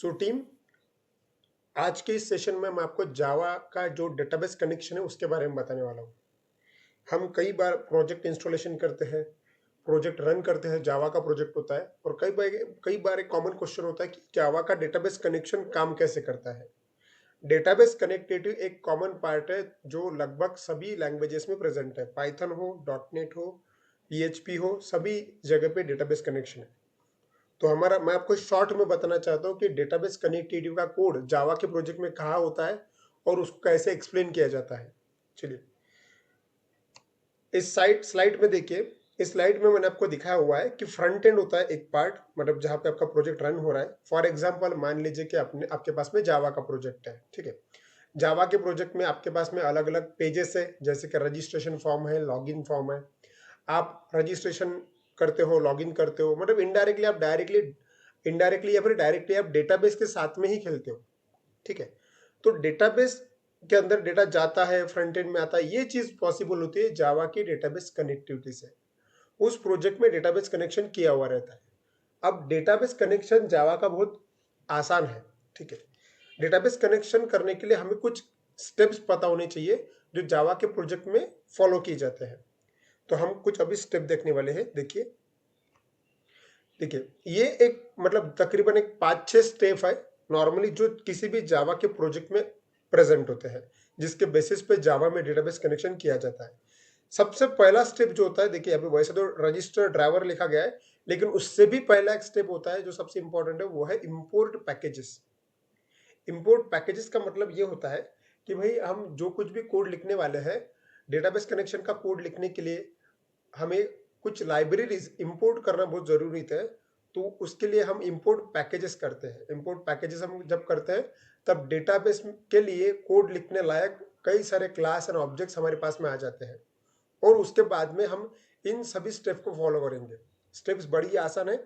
So team, आज के इस सेशन में मैं आपको जावा का जो डेटाबेस कनेक्शन है उसके बारे में बताने वाला हूँ। हम कई बार प्रोजेक्ट इंस्टॉलेशन करते हैं, प्रोजेक्ट रन करते हैं, जावा का प्रोजेक्ट होता है, और कई बार एक कॉमन क्वेश्चन होता है कि जावा का डेटाबेस कनेक्शन काम कैसे करता है। डेटाबेस कनेक्टिविटी एक कॉमन पार्ट है जो लगभग सभी लैंग्वेजेस में प्रेजेंट है। पाइथन हो, डॉटनेट हो, पीएचपी हो, सभी जगह पे डेटाबेस कनेक्शन है। तो हमारा मैं आपको शॉर्ट में बताना चाहता हूँ कि डेटाबेस कनेक्टिविटी का कोड जावा के प्रोजेक्ट में कहाँ होता है और उसको कैसे एक्सप्लेन किया जाता है। चलिए, इस स्लाइड में देखिए। इस स्लाइड में मैंने आपको दिखाया हुआ है कि फ्रंट एंड होता है एक पार्ट, मतलब जहाँ पे आपका प्रोजेक्ट रन हो रहा है। फॉर एग्जाम्पल मान लीजिए कि आपके पास में जावा का प्रोजेक्ट है, ठीक है। जावा के प्रोजेक्ट में आपके पास में अलग अलग पेजेस है, जैसे कि रजिस्ट्रेशन फॉर्म है, लॉगिन फॉर्म है। आप रजिस्ट्रेशन करते हो, लॉगिन करते हो, मतलब इनडायरेक्टली या फिर डायरेक्टली आप डेटाबेस के साथ में ही खेलते हो, ठीक है। तो डेटाबेस के अंदर डेटा जाता है, फ्रंट एंड में आता है, ये चीज पॉसिबल होती है जावा की डेटाबेस कनेक्टिविटी से। उस प्रोजेक्ट में डेटाबेस कनेक्शन किया हुआ रहता है। अब डेटाबेस कनेक्शन जावा का बहुत आसान है, ठीक है। डेटाबेस कनेक्शन करने के लिए हमें कुछ स्टेप्स पता होने चाहिए जो जावा के प्रोजेक्ट में फॉलो किए जाते हैं। तो हम कुछ अभी स्टेप देखने वाले हैं। देखिए देखिए, ये एक मतलब तकरीबन एक 5-6 स्टेप है नॉर्मली जो किसी भी जावा के प्रोजेक्ट में प्रेजेंट होते हैं, जिसके बेसिस पे जावा में डेटाबेस कनेक्शन किया जाता है। सबसे पहला स्टेप जो होता है, देखिए अभी वैसे तो रजिस्टर ड्राइवर लिखा गया है, लेकिन उससे भी पहला एक स्टेप होता है जो सबसे इंपॉर्टेंट है, वो है इंपोर्ट पैकेजेस। इंपोर्ट पैकेजेस का मतलब ये होता है कि भाई हम जो कुछ भी कोड लिखने वाले हैं, डेटाबेस कनेक्शन का कोड लिखने के लिए हमें कुछ लाइब्रेरीज इंपोर्ट करना बहुत जरूरी है। तो उसके लिए हम इंपोर्ट पैकेजेस करते हैं। इंपोर्ट पैकेजेस हम जब करते हैं तब डेटाबेस के लिए कोड लिखने लायक कई सारे क्लास एंड ऑब्जेक्ट्स हमारे पास में आ जाते हैं, और उसके बाद में हम इन सभी स्टेप को फॉलो करेंगे। स्टेप्स बड़ी आसान है।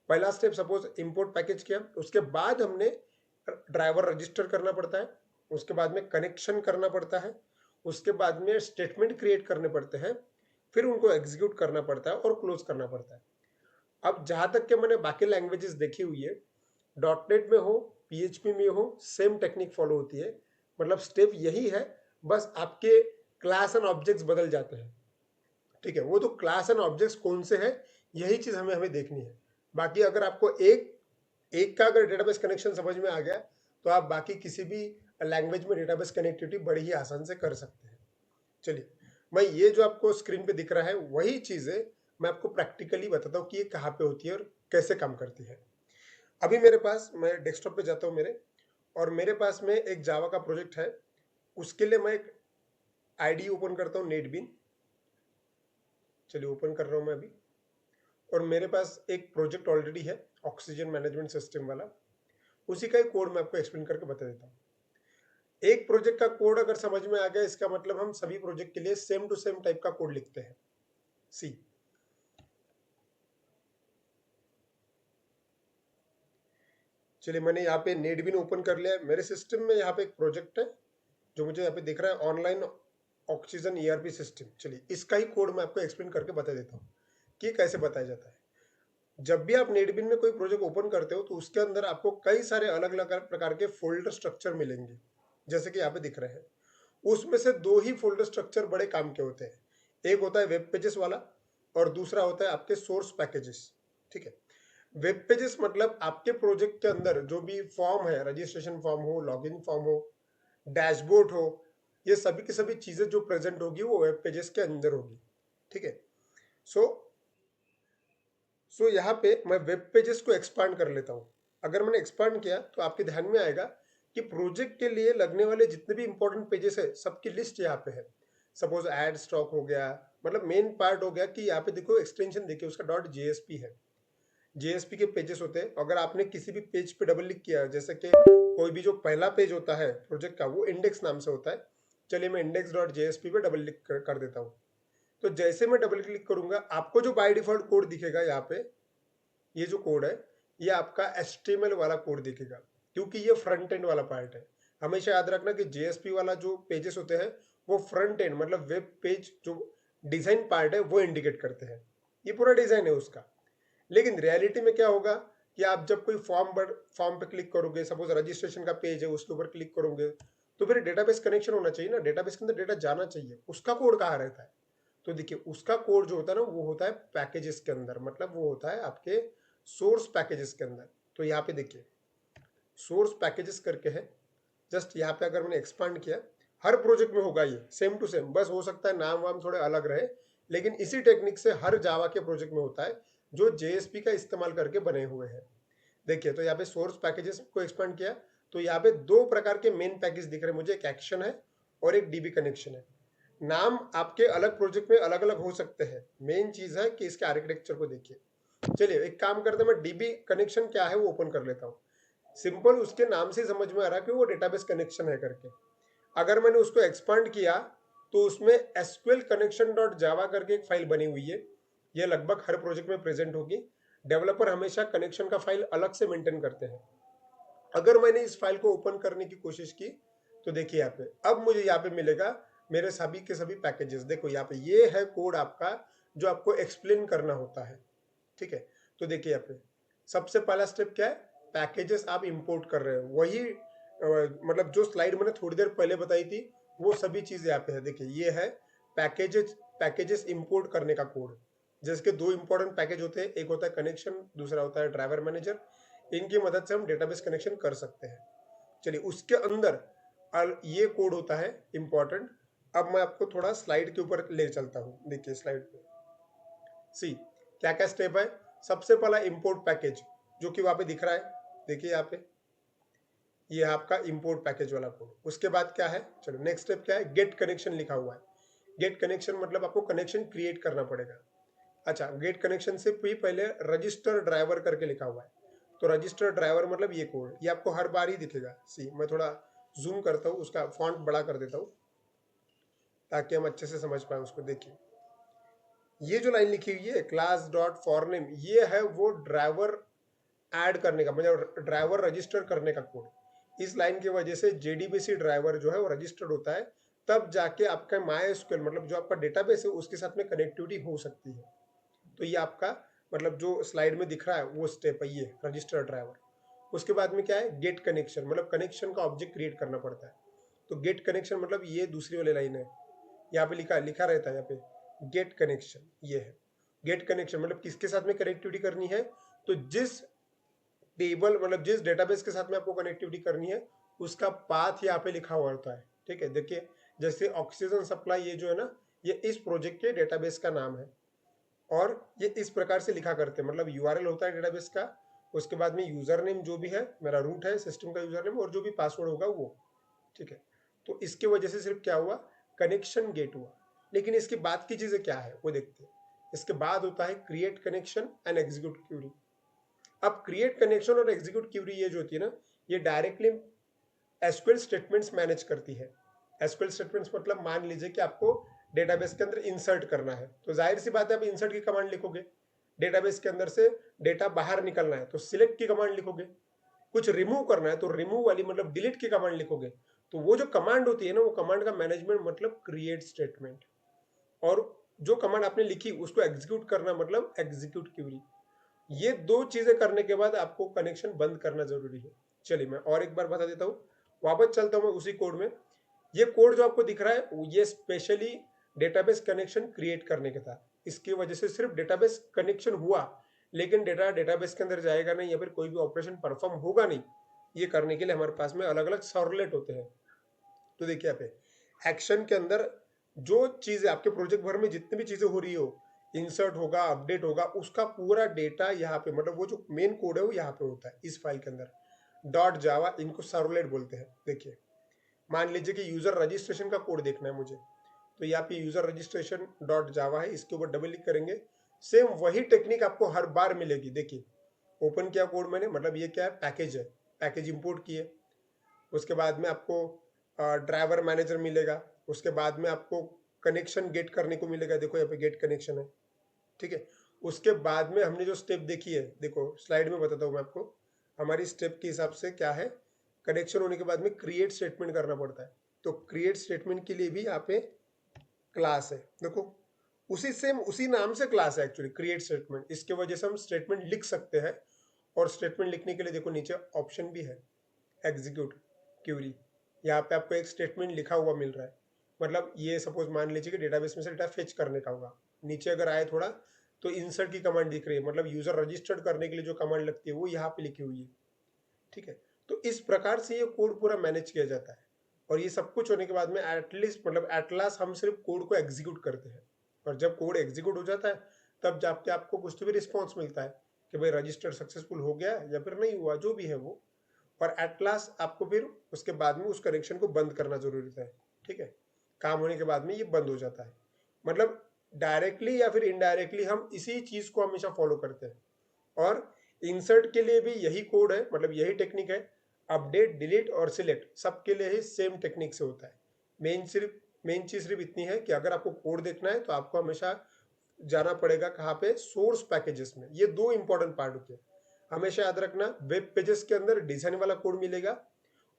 पहला स्टेप सपोज इंपोर्ट पैकेज किया, उसके बाद हमने ड्राइवर रजिस्टर करना पड़ता है, उसके बाद में कनेक्शन करना पड़ता है, उसके बाद में स्टेटमेंट क्रिएट करने पड़ते हैं, फिर उनको एग्जीक्यूट करना पड़ता है और क्लोज करना पड़ता है। अब जहां तक के मैंने बाकी लैंग्वेजेस देखी हुई है, डॉटनेट में हो, पीएचपी में हो, सेम टेक्निक फॉलो होती है। मतलब स्टेप यही है, बस आपके क्लास एंड ऑब्जेक्ट्स बदल जाते हैं, ठीक है। वो तो क्लास एंड ऑब्जेक्ट्स कौन से हैं, यही चीज हमें हमें देखनी है। बाकी अगर आपको एक एक का अगर डेटाबेस कनेक्शन समझ में आ गया, तो आप बाकी किसी भी लैंग्वेज में डेटाबेस कनेक्टिविटी बड़ी ही आसान से कर सकते हैं। चलिए, मैं ये जो आपको स्क्रीन पे दिख रहा है वही चीजें मैं आपको प्रैक्टिकली बताता हूँ कि ये कहाँ पे होती है और कैसे काम करती है। अभी मेरे पास, मैं डेस्कटॉप पे जाता हूँ मेरे, और मेरे पास में एक जावा का प्रोजेक्ट है। उसके लिए मैं एक आईडी ओपन करता हूँ, नेटबीन। चलिए, ओपन कर रहा हूँ मैं अभी। और मेरे पास एक प्रोजेक्ट ऑलरेडी है, ऑक्सीजन मैनेजमेंट सिस्टम वाला। उसी का ही कोड मैं आपको एक्सप्लेन करके बता देता हूँ। एक प्रोजेक्ट का कोड अगर समझ में आ गया, इसका मतलब हम सभी प्रोजेक्ट के लिए सेम टू सेम टाइप का कोड लिखते हैं। सी, चलिए मैंने यहाँ पे नेटबीन ओपन कर लिया है। मेरे सिस्टम में यहाँ पे एक प्रोजेक्ट है जो मुझे यहाँ पे दिख रहा है, ऑनलाइन ऑक्सीजन ईआरपी सिस्टम। चलिए, इसका ही कोड मैं आपको एक्सप्लेन करके बता देता हूँ कि कैसे बताया जाता है। जब भी आप नेटबीन में कोई प्रोजेक्ट ओपन करते हो तो उसके अंदर आपको कई सारे अलग अलग प्रकार के फोल्डर स्ट्रक्चर मिलेंगे, जैसे कि यहाँ पे दिख रहे हैं। उसमें से दो ही फोल्डर स्ट्रक्चर बड़े काम के होते हैं। एक होता है वेब पेजेस वाला, और दूसरा होता है आपके सोर्स पैकेजेस, ठीक है। वेब पेजेस मतलब आपके प्रोजेक्ट के अंदर जो भी फॉर्म है, रजिस्ट्रेशन फॉर्म हो, लॉगिन फॉर्म हो, डैशबोर्ड हो, ये सभी की सभी चीजें जो प्रेजेंट होगी वो वेब पेजेस के अंदर होगी, ठीक है। सो यहाँ पे मैं वेब पेजेस को एक्सपांड कर लेता हूँ। अगर मैंने एक्सपांड किया तो आपके ध्यान में आएगा कि प्रोजेक्ट के लिए लगने वाले जितने भी इंपॉर्टेंट पेजेस है सबकी लिस्ट यहाँ पे है। सपोज ऐड स्टॉक हो गया, मतलब मेन पार्ट हो गया कि यहाँ पे देखो एक्सटेंशन देखिए, उसका डॉट जेएसपी है। जेएसपी के पेजेस होते हैं। अगर आपने किसी भी पेज पे डबल क्लिक किया, जैसे कि कोई भी जो पहला पेज होता है प्रोजेक्ट का वो इंडेक्स नाम से होता है। चलिए, मैं इंडेक्स डॉट जेएसपी पे डबल क्लिक कर देता हूँ। तो जैसे मैं डबल क्लिक करूंगा, आपको जो बाय डिफॉल्ट कोड दिखेगा यहाँ पे, ये जो कोड है, ये आपका HTML वाला कोड दिखेगा, क्योंकि ये फ्रंट एंड वाला पार्ट है। हमेशा याद रखना कि जेएसपी वाला जो पेजेस होते हैं वो फ्रंट एंड मतलब वेब पेज जो डिजाइन पार्ट है वो इंडिकेट करते हैं। ये पूरा डिजाइन है उसका। लेकिन रियलिटी में क्या होगा या आप जब कोई फॉर्म पे क्लिक करोगे, सपोज रजिस्ट्रेशन का पेज है उसके ऊपर क्लिक करोगे, तो फिर डेटाबेस कनेक्शन होना चाहिए ना, डेटाबेस के अंदर डेटा जाना चाहिए, उसका कोड कहाँ रहता है? तो देखिए उसका कोड जो होता है ना वो होता है पैकेजेस के अंदर, मतलब वो होता है आपके सोर्स पैकेजेस के अंदर। तो यहाँ पे देखिए सोर्स पैकेजेस करके है, जस्ट यहाँ पे अगर मैंने एक्सपांड किया, हर प्रोजेक्ट में होगा ये सेम टू सेम, बस हो सकता है नाम वाम थोड़े अलग रहे, लेकिन इसी टेक्निक से हर जावा के प्रोजेक्ट में होता है जो जेएसपी का इस्तेमाल करके बने हुए हैं। देखिए तो यहाँ पे सोर्स पैकेजेस को एक्सपांड किया, तो यहाँ पे दो प्रकार के मेन पैकेज दिख रहे हैं मुझे, एक एक्शन है और एक डीबी कनेक्शन है। नाम आपके अलग प्रोजेक्ट में अलग अलग हो सकते हैं, मेन चीज है कि इसके आर्किटेक्चर को देखिए। चलिए एक काम करते हैं, मैं डीबी कनेक्शन क्या है वो ओपन कर लेता हूँ। सिंपल उसके नाम से समझ में आ रहा है कि वो डेटाबेस कनेक्शन है करके। अगर मैंने उसको एक्सपांड किया तो उसमें एसक्यूएल कनेक्शन डॉट जावा करके एक फाइल बनी हुई है, ये लगभग हर प्रोजेक्ट में प्रेजेंट होगी। डेवलपर हमेशा कनेक्शन का फाइल अलग से मेंटेन करते हैं। अगर मैंने इस फाइल को ओपन करने की कोशिश की तो देखिए यहाँ पे अब मुझे यहाँ पे मिलेगा मेरे सभी के सभी पैकेजेस। देखो यहाँ पे ये है कोड आपका जो आपको एक्सप्लेन करना होता है, ठीक है। तो देखिए यहाँ पे सबसे पहला स्टेप क्या है, पैकेजेस आप इंपोर्ट कर रहे हो, वही मतलब जो स्लाइड मैंने थोड़ी देर पहले बताई थी वो सभी चीज यहाँ पे है। देखिए ये है पैकेजेस इंपोर्ट करने का कोड, जिसके दो इंपॉर्टेंट पैकेज होते हैं, एक होता है कनेक्शन, दूसरा होता है ड्राइवर मैनेजर। इनकी मदद से हम डेटाबेस कनेक्शन कर सकते हैं। चलिए उसके अंदर ये कोड होता है इंपॉर्टेंट। अब मैं आपको थोड़ा स्लाइड के ऊपर ले चलता हूँ, देखिए स्लाइड पे सी क्या क्या स्टेप है। सबसे पहला इंपोर्ट पैकेज जो कि वहां पे दिख रहा है, देखिए यहाँ पे ये आपका इंपोर्ट पैकेज वाला कोड। उसके बाद क्या है, चलो नेक्स्ट स्टेप क्या है, गेट कनेक्शन लिखा हुआ है। गेट कनेक्शन मतलब आपको कनेक्शन क्रिएट करना पड़ेगा। अच्छा गेट कनेक्शन से भी पहले रजिस्टर ड्राइवर करके लिखा हुआ है। तो रजिस्टर ड्राइवर मतलब ये कोड, ये आपको हर बार ही दिखेगा। सी मैं थोड़ा जूम करता हूँ, उसका फॉन्ट बड़ा कर देता हूँ ताकि हम अच्छे से समझ पाए उसको। देखिए ये जो लाइन लिखी हुई है क्लास डॉट फॉर नेम, ये है वो ड्राइवर ऐड करने का, मतलब ड्राइवर रजिस्टर करने का कोड। इस लाइन की वजह से जेडीबीसी ड्राइवर जो है वो रजिस्टर्ड होता है, तब जाके आपका माई एसक्यूएल मतलब जो आपका डेटाबेस है उसके साथ में कनेक्टिविटी हो सकती है। तो ये आपका मतलब जो स्लाइड में दिख रहा है वो स्टेप है, ये रजिस्टर ड्राइवर। उसके बाद में क्या है, गेट कनेक्शन, मतलब कनेक्शन का ऑब्जेक्ट क्रिएट करना पड़ता है। तो गेट कनेक्शन मतलब ये दूसरी वाली लाइन है, यहाँ पे लिखा रहता है यहाँ पे गेट कनेक्शन, ये है गेट कनेक्शन मतलब किसके साथ में कनेक्टिविटी करनी है। तो जिस टेबल मतलब जिस डेटाबेस के साथ में आपको कनेक्टिविटी करनी है उसका पाथ यहाँ पे लिखा हुआ होता है, ठीक है। देखिए जैसे ऑक्सीजन सप्लाई, ये जो है ना ये इस प्रोजेक्ट के डेटाबेस का नाम है, और ये इस प्रकार से लिखा करते हैं, मतलब यूआरएल होता है डेटाबेस का, उसके बाद में यूजर नेम जो भी है, मेरा रूट है सिस्टम का यूजर नेम, और जो भी पासवर्ड होगा वो, ठीक है। तो इसके वजह से सिर्फ क्या हुआ, कनेक्शन गेट हुआ। लेकिन इसके बाद की चीजें क्या है वो देखते हैं। इसके बाद होता है create connection and execute query. अब क्रिएट कनेक्शन और एग्जीक्यूट क्यूरी ये जो होती है ना, ये डायरेक्टली एसक्यूएल स्टेटमेंट्स मैनेज करती है। एसक्यूएल स्टेटमेंट्स मतलब मान लीजिए कि आपको डेटाबेस के अंदर इंसर्ट करना है, तो जाहिर सी बात है आप इंसर्ट की कमांड लिखोगे। डेटाबेस के अंदर से डेटा बाहर निकलना है तो सिलेक्ट की कमांड लिखोगे। कुछ रिमूव करना है तो रिमूव वाली मतलब डिलीट की कमांड लिखोगे। तो वो जो कमांड होती है ना, वो कमांड का मैनेजमेंट मतलब क्रिएट स्टेटमेंट, और जो कमांड आपने लिखी उसको एग्जीक्यूट करना मतलब एग्जीक्यूट क्यूरी। ये दो चीजें करने के बाद आपको कनेक्शन बंद करना जरूरी है। चलिए मैं और एक बार बता देता हूँ, वापस चलता हूँ मैं उसी कोड में। ये कोड जो आपको दिख रहा है ये स्पेशली डेटाबेस कनेक्शन क्रिएट करने के था। इसकी वजह से सिर्फ डेटाबेस कनेक्शन हुआ, लेकिन डेटा डेटाबेस के अंदर जाएगा नहीं या फिर कोई भी ऑपरेशन परफॉर्म होगा नहीं। ये करने के लिए हमारे पास में अलग अलग सर्वलेट होते हैं। तो देखिए यहाँ पे एक्शन के अंदर जो चीजें आपके प्रोजेक्ट भर में जितनी भी चीजें हो रही हो, इंसर्ट होगा, अपडेट होगा, उसका पूरा डेटा यहाँ पे मतलब वो जो मेन कोड है वो यहाँ पे होता है इस फाइल के अंदर। डॉट जावा, इनको सर्वलेट बोलते हैं। देखिए मान लीजिए कि यूजर रजिस्ट्रेशन का कोड देखना है मुझे, तो यहाँ पे यूजर रजिस्ट्रेशन डॉट जावा है, इसके ऊपर डबल क्लिक करेंगे, सेम वही टेक्निक आपको हर बार मिलेगी। देखिए ओपन किया कोड मैंने, मतलब ये क्या है, पैकेज है, पैकेज इंपोर्ट किए। उसके बाद में आपको ड्राइवर मैनेजर मिलेगा। उसके बाद में आपको कनेक्शन गेट करने को मिलेगा, देखो यहाँ पे गेट कनेक्शन है, ठीक है। उसके बाद में हमने जो स्टेप देखी है, देखो स्लाइड में बताता हूँ मैं आपको, हमारी स्टेप के हिसाब से क्या है, कनेक्शन होने के बाद में क्रिएट स्टेटमेंट करना पड़ता है। तो क्रिएट स्टेटमेंट के लिए भी यहाँ पे क्लास है, देखो उसी सेम उसी नाम से क्लास है एक्चुअली क्रिएट स्टेटमेंट। इसके वजह से हम स्टेटमेंट लिख सकते हैं और स्टेटमेंट लिखने के लिए देखो नीचे ऑप्शन भी है, एग्जीक्यूट क्यूरी। यहाँ पे आपको एक स्टेटमेंट लिखा हुआ मिल रहा है, मतलब ये सपोज मान लीजिए कि डेटाबेस में से डेटा फेच करने का होगा। नीचे अगर आए थोड़ा तो इंसर्ट की कमांड दिख रही है, मतलब यूजर रजिस्टर्ड करने के लिए जो कमांड लगती है वो यहाँ पे लिखी हुई है, ठीक है। तो इस प्रकार से ये कोड पूरा मैनेज किया जाता है। और ये सब कुछ होने के बाद में एटलीस्ट मतलब एट लास्ट हम सिर्फ कोड को एग्जीक्यूट करते हैं। और जब कोड एग्जीक्यूट हो जाता है तब जाके आपको कुछ तो भी रिस्पॉन्स मिलता है कि भाई रजिस्टर सक्सेसफुल हो गया या फिर नहीं हुआ, जो भी है वो। और एट लास्ट आपको फिर उसके बाद में उस कनेक्शन को बंद करना जरूरी होता है, ठीक है। काम होने के बाद में ये बंद हो जाता है। मतलब डायरेक्टली या फिर इनडायरेक्टली हम इसी चीज को हमेशा फॉलो करते हैं। और इंसर्ट के लिए भी यही कोड है, मतलब यही टेक्निक है। अपडेट, डिलीट और सिलेक्ट सबके लिए ही सेम टेक्निक से होता है। मेन चीज सिर्फ इतनी है कि अगर आपको कोड देखना है तो आपको हमेशा जाना पड़ेगा कहाँ पे, सोर्स पैकेजेस में। ये दो इंपॉर्टेंट पार्ट होते हैं, हमेशा याद रखना। वेब पेजेस के अंदर डिजाइन वाला कोड मिलेगा,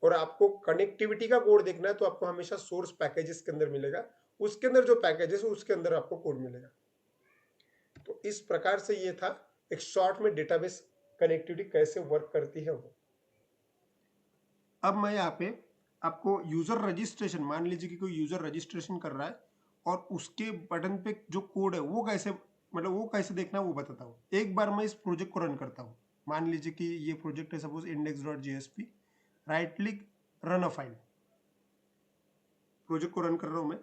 और आपको कनेक्टिविटी का कोड देखना है तो आपको हमेशा सोर्स पैकेजेस के अंदर मिलेगा। उसके अंदर जो पैकेजेस है उसके अंदर आपको कोड मिलेगा। तो इस प्रकार से ये था एक शॉर्ट में डेटाबेस कनेक्टिविटी कैसे वर्क करती है वो। अब मैं यहाँ पे आपको यूजर रजिस्ट्रेशन, मान लीजिए कि कोई यूजर रजिस्ट्रेशन कर रहा है और उसके बटन पे जो कोड है वो कैसे, मतलब वो कैसे देखना है वो बताता हूँ। एक बार मैं इस प्रोजेक्ट को रन करता हूँ। मान लीजिए कि ये प्रोजेक्ट है suppose index.jsp, right click, run a file. Project को रन कर रहा हूँ मैं।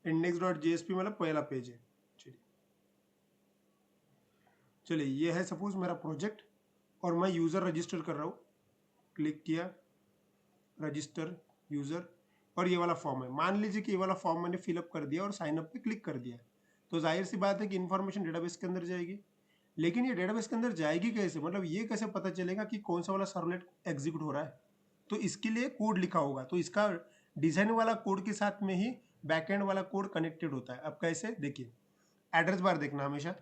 index.jsp मतलब पहला पेज है। चलिए ये है सपोज मेरा प्रोजेक्ट और मैं यूजर रजिस्टर कर रहा हूँ। क्लिक किया, रजिस्टर यूजर, और ये वाला फॉर्म है। मान लीजिए कि ये वाला फॉर्म मैंने फिलअप कर दिया और साइन अप पे क्लिक कर दिया, तो जाहिर सी बात है कि इन्फॉर्मेशन डेटाबेस के अंदर जाएगी। लेकिन ये डेटाबेस के अंदर जाएगी कैसे, मतलब ये कैसे पता चलेगा कि कौन सा वाला सर्वलेट एग्जीक्यूट हो रहा है। तो इसके लिए कोड लिखा होगा, तो इसका डिजाइन वाला कोड के साथ में ही बैकएंड वाला कोड कनेक्टेड होता है। अब कैसे, देखिए एड्रेस बार देखना हमेशा।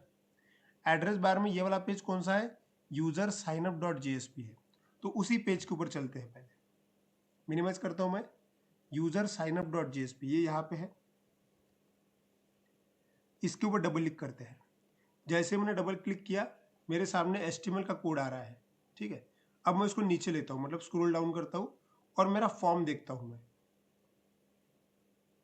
एड्रेस बार में ये वाला पेज कौन सा है, user sign up dot JSP है। तो उसी पेज के ऊपर चलते हैं। पहले मिनिमाइज करता हूं मैं, user sign up dot JSP ये यहाँ पे है, इसके ऊपर डबल क्लिक करते हैं। जैसे मैंने डबल क्लिक किया मेरे सामने HTML का कोड आ रहा है, ठीक है। अब मैं उसको नीचे लेता हूँ, मतलब स्क्रॉल डाउन करता हूँ और मेरा फॉर्म देखता हूँ मैं।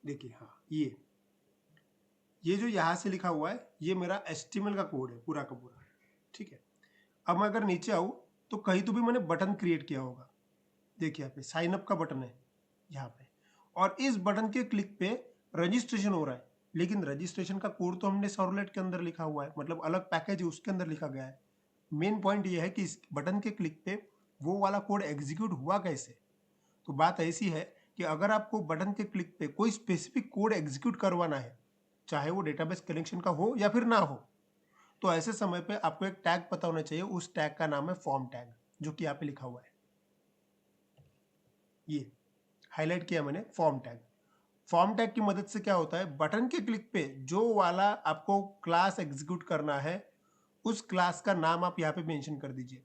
देखिए हाँ, ये जो यहाँ से लिखा हुआ है ये मेरा HTML का कोड है पूरा का पूरा, ठीक है। अब मैं अगर नीचे आऊँ तो कहीं तो भी मैंने बटन क्रिएट किया होगा। देखिए यहाँ पे साइन अप का बटन है यहाँ पे, और इस बटन के क्लिक पे रजिस्ट्रेशन हो रहा है। लेकिन रजिस्ट्रेशन का कोड तो हमने सर्वलेट के अंदर लिखा हुआ है, मतलब अलग पैकेज है उसके अंदर लिखा गया है। मेन पॉइंट ये है कि इस बटन के क्लिक पे वो वाला कोड एग्जीक्यूट हुआ कैसे। तो बात ऐसी है कि अगर आपको बटन के क्लिक पे कोई स्पेसिफिक कोड एग्जीक्यूट करवाना है, चाहे वो डेटाबेस कनेक्शन का हो या फिर ना हो, तो ऐसे समय पे आपको एक टैग पता होना चाहिए। उस टैग का नाम है फॉर्म टैग, जो कि यहाँ पे लिखा हुआ है। ये हाईलाइट किया मैंने, फॉर्म टैग। फॉर्म टैग की मदद से क्या होता है, बटन के क्लिक पे जो वाला आपको क्लास एग्जीक्यूट करना है उस क्लास का नाम आप यहाँ पे मेंशन कर दीजिए।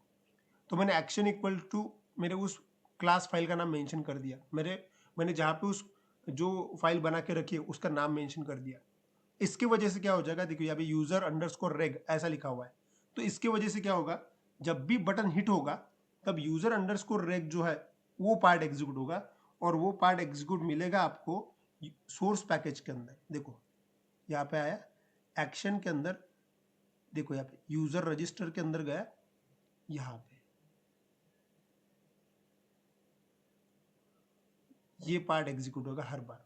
तो मैंने एक्शन इक्वल टू मेरे उस क्लास फाइल का नाम मेंशन कर दिया। मैंने जहाँ पे उस जो फाइल बना के रखी है उसका नाम मेंशन कर दिया। इसकी वजह से क्या हो जाएगा, देखो यहाँ पे यूजर अंडरस्कोर रेग ऐसा लिखा हुआ है। तो इसकी वजह से क्या होगा, जब भी बटन हिट होगा तब यूजर अंडरस्कोर रेग जो है वो पार्ट एग्जीक्यूट होगा, और वो पार्ट एग्जीक्यूट मिलेगा आपको सोर्स पैकेज के अंदर। देखो यहाँ पे आया एक्शन के अंदर, देखो यहाँ पे यूजर रजिस्टर के अंदर गया, यहाँ पे ये पार्ट एग्जीक्यूट होगा हर बार,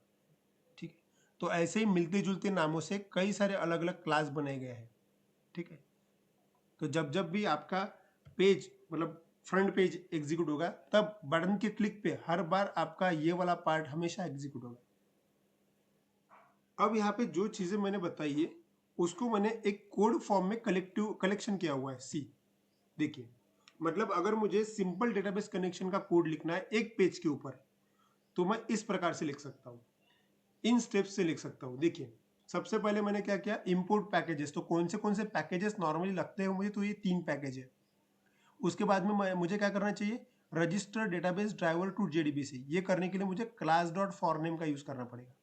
ठीक है। तो ऐसे ही मिलते जुलते नामों से कई सारे अलग अलग क्लास बनाए गए हैं, ठीक है। तो जब जब भी आपका पेज मतलब फ्रंट पेज एग्जीक्यूट होगा तब बटन के क्लिक पे हर बार आपका ये वाला पार्ट हमेशा एग्जीक्यूट होगा। अब यहाँ पे जो चीजें मैंने बताई है उसको मैंने एक कोड फॉर्म में कलेक्शन किया हुआ है, सी। देखिए मतलब अगर मुझे सिंपल डेटाबेस कनेक्शन का कोड लिखना है एक पेज के ऊपर, तो मैं इस प्रकार से लिख सकता हूँ, इन स्टेप्स से लिख सकता हूँ। देखिए सबसे पहले मैंने क्या किया, इंपोर्ट पैकेजेस। तो कौन से पैकेजेस नॉर्मली लगते हैं मुझे, तो ये 3 पैकेज है। उसके बाद में मुझे क्या करना चाहिए, register database driver to JDBC। ये करने के लिए मुझे क्लास डॉट फॉर नेम का यूज करना पड़ेगा।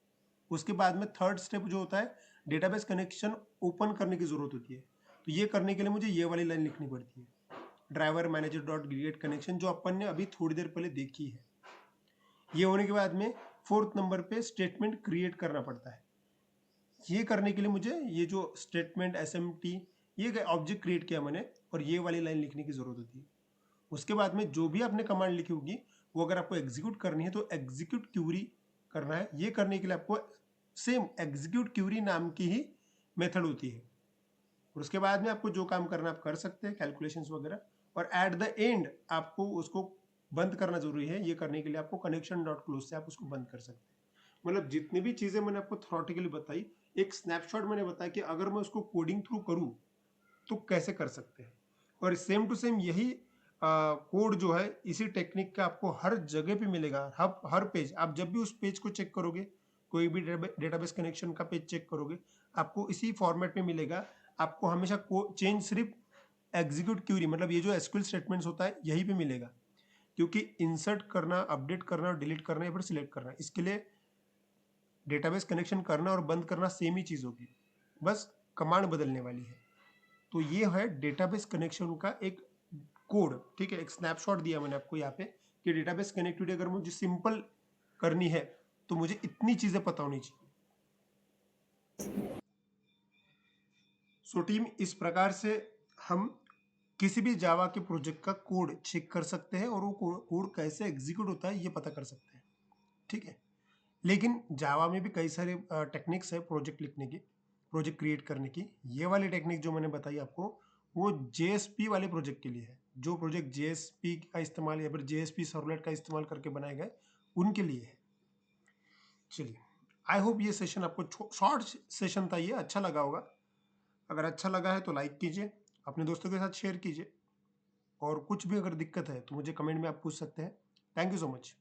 उसके बाद में थर्ड स्टेप जो होता है, डेटाबेस कनेक्शन ओपन करने की जरूरत होती है। तो ये करने के लिए मुझे ये वाली लाइन लिखनी पड़ती है, driver manager dot create connection, जो अपन ने अभी थोड़ी देर पहले देखी है। ये होने के बाद में 4th नंबर पे स्टेटमेंट क्रिएट करना पड़ता है। ये करने के लिए मुझे ये जो स्टेटमेंट SMT, ये ऑब्जेक्ट क्रिएट किया मैंने, और ये वाली लाइन लिखने की जरूरत होती है। उसके बाद में जो भी आपने कमांड लिखी होगी वो अगर आपको एग्जीक्यूट करनी है तो एग्जीक्यूट क्यूरी करना है। ये करने के लिए आपको सेम एग्जीक्यूट क्यूरी नाम की ही मेथड होती है, और उसके बाद में आपको जो काम करना आप कर सकते हैं, कैलकुलेशंस वगैरह, और एट द एंड आपको उसको बंद करना जरूरी है। ये करने के लिए आपको कनेक्शन डॉट क्लोज से आप उसको बंद कर सकते हैं। मतलब जितनी भी चीजें मैंने आपको थ्योरेटिकली बताई, एक स्नैपशॉट मैंने बताया कि अगर मैं उसको कोडिंग थ्रू करूं तो कैसे कर सकते हैं। और सेम टू सेम यही कोड जो है इसी टेक्निक का आपको हर जगह पे मिलेगा, हर पेज। आप जब भी उस पेज को चेक करोगे, कोई भी डेटाबेस कनेक्शन का पेज चेक करोगे, आपको इसी फॉर्मेट में मिलेगा। आपको हमेशा चेंज सिर्फ एग्जीक्यूट क्यूरी, मतलब ये जो एसक्यूएल स्टेटमेंट्स होता है यहीं पे मिलेगा, क्योंकि इंसर्ट करना, अपडेट करना और डिलीट करना या फिर सिलेक्ट करना, इसके लिए डेटाबेस कनेक्शन करना और बंद करना सेम ही चीज होगी, बस कमांड बदलने वाली है। तो ये है डेटाबेस कनेक्शन का एक कोड, ठीक है। एक स्नैपशॉट दिया मैंने आपको यहाँ पे कि डेटाबेस कनेक्टिविटी अगर मुझे सिंपल करनी है तो मुझे इतनी चीजें पता होनी चाहिए। सो टीम, इस प्रकार से हम किसी भी जावा के प्रोजेक्ट का कोड चेक कर सकते हैं और वो कोड कैसे एग्जीक्यूट होता है ये पता कर सकते हैं, ठीक है। लेकिन जावा में भी कई सारे टेक्निक्स है प्रोजेक्ट लिखने की, प्रोजेक्ट क्रिएट करने की। ये वाली टेक्निक जो मैंने बताई आपको वो JSP वाले प्रोजेक्ट के लिए है। जो प्रोजेक्ट JSP का इस्तेमाल या फिर JSP सर्वलेट का इस्तेमाल करके बनाए गए उनके लिए है। चलिए, आई होप ये सेशन आपको, शॉर्ट सेशन था ये, अच्छा लगा होगा। अगर अच्छा लगा है तो लाइक कीजिए, अपने दोस्तों के साथ शेयर कीजिए, और कुछ भी अगर दिक्कत है तो मुझे कमेंट में आप पूछ सकते हैं। Thank you so much.